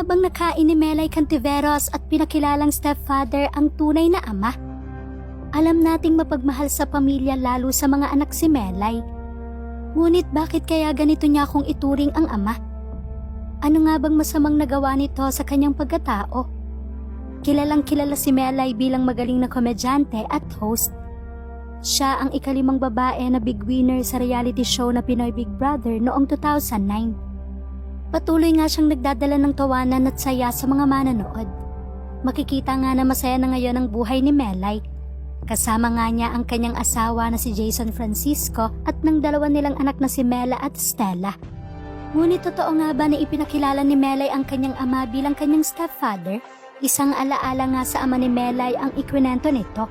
bang nakain ni Melay Cantiveros at pinakilalang stepfather ang tunay na ama? Alam nating mapagmahal sa pamilya lalo sa mga anak si Melay. Ngunit bakit kaya ganito niya akong ituring ang ama? Ano nga bang masamang nagawa nito sa kanyang pagkatao? Kilalang kilala si Melay bilang magaling na komedyante at host. Siya ang ika-5 babae na big winner sa reality show na Pinoy Big Brother noong 2009. Patuloy nga siyang nagdadala ng tawanan at saya sa mga manonood. Makikita nga na masaya na ngayon ang buhay ni Melay. Kasama nga niya ang kanyang asawa na si Jason Francisco at ng 2 nilang anak na si Mela at Stella. Ngunit totoo nga ba na ipinakilala ni Melay ang kanyang ama bilang kanyang stepfather? Isang alaala nga sa ama ni Melay ang ikwento nito.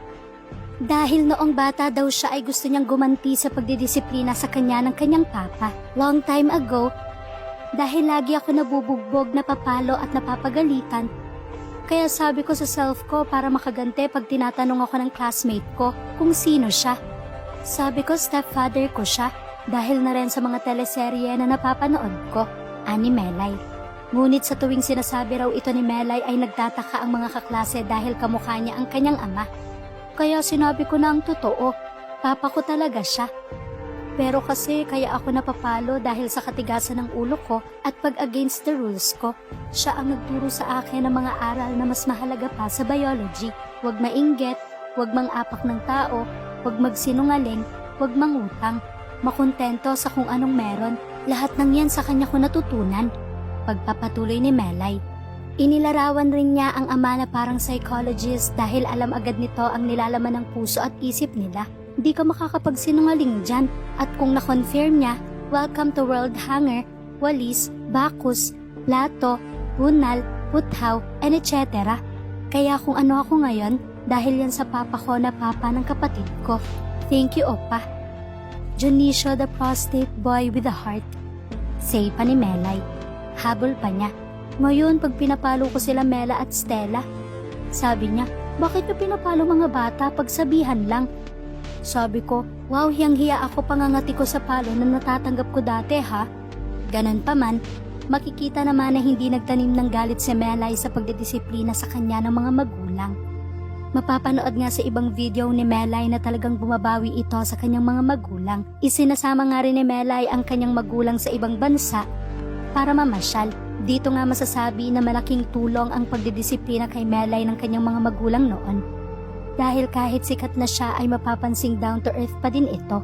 Dahil noong bata daw siya ay gusto niyang gumanti sa pagdidisiplina sa kanya ng kanyang papa. Long time ago, dahil lagi ako nabubugbog, napapalo at napapagalitan. Kaya sabi ko sa self ko para makagante pag tinatanong ako ng classmate ko kung sino siya. Sabi ko stepfather ko siya dahil na rin sa mga teleserye na napapanood ko, ani Melay. Ngunit sa tuwing sinasabi raw ito ni Melay ay nagtataka ang mga kaklase dahil kamukha niya ang kanyang ama. Kaya sinabi ko na ang totoo, papa ko talaga siya. Pero kasi kaya ako napapalo dahil sa katigasan ng ulo ko at pag-against the rules ko. Siya ang nagturo sa akin ng mga aral na mas mahalaga pa sa biology. Huwag mainggit, huwag mang-apak ng tao, huwag magsinungaling, huwag mangutang, makontento sa kung anong meron. Lahat ng yan sa kanya ko natutunan. Pagpapatuloy ni Melay. Inilarawan rin niya ang ama na parang psychologist dahil alam agad nito ang nilalaman ng puso at isip nila. Di ka makakapagsinungaling dyan. At kung na-confirm niya, welcome to World Hanger, Walis, Bacchus, Plato, Bunal, Puthaw, and etc. Kaya kung ano ako ngayon, dahil yan sa papa ko na papa ng kapatid ko. Thank you, Opa. Dionisio the prostate boy with a heart. Say pa ni Melay. Habol pa niya. Ngayon, pag pinapalo ko sila Mela at Stella, sabi niya, bakit na pinapalo mga bata pagsabihan lang? Sabi ko, wow, hiyang-hiya ako pangangati ko sa palo na natatanggap ko dati ha. Ganon pa man, makikita naman na hindi nagtanim ng galit si Melay sa pagdidisiplina sa kanya ng mga magulang. Mapapanood nga sa ibang video ni Melay na talagang bumabawi ito sa kanyang mga magulang. Isinasama nga rin ni Melay ang kanyang magulang sa ibang bansa para mamasyal. Dito nga masasabi na malaking tulong ang pagdidisiplina kay Melay ng kanyang mga magulang noon. Dahil kahit sikat na siya ay mapapansing down to earth pa din ito.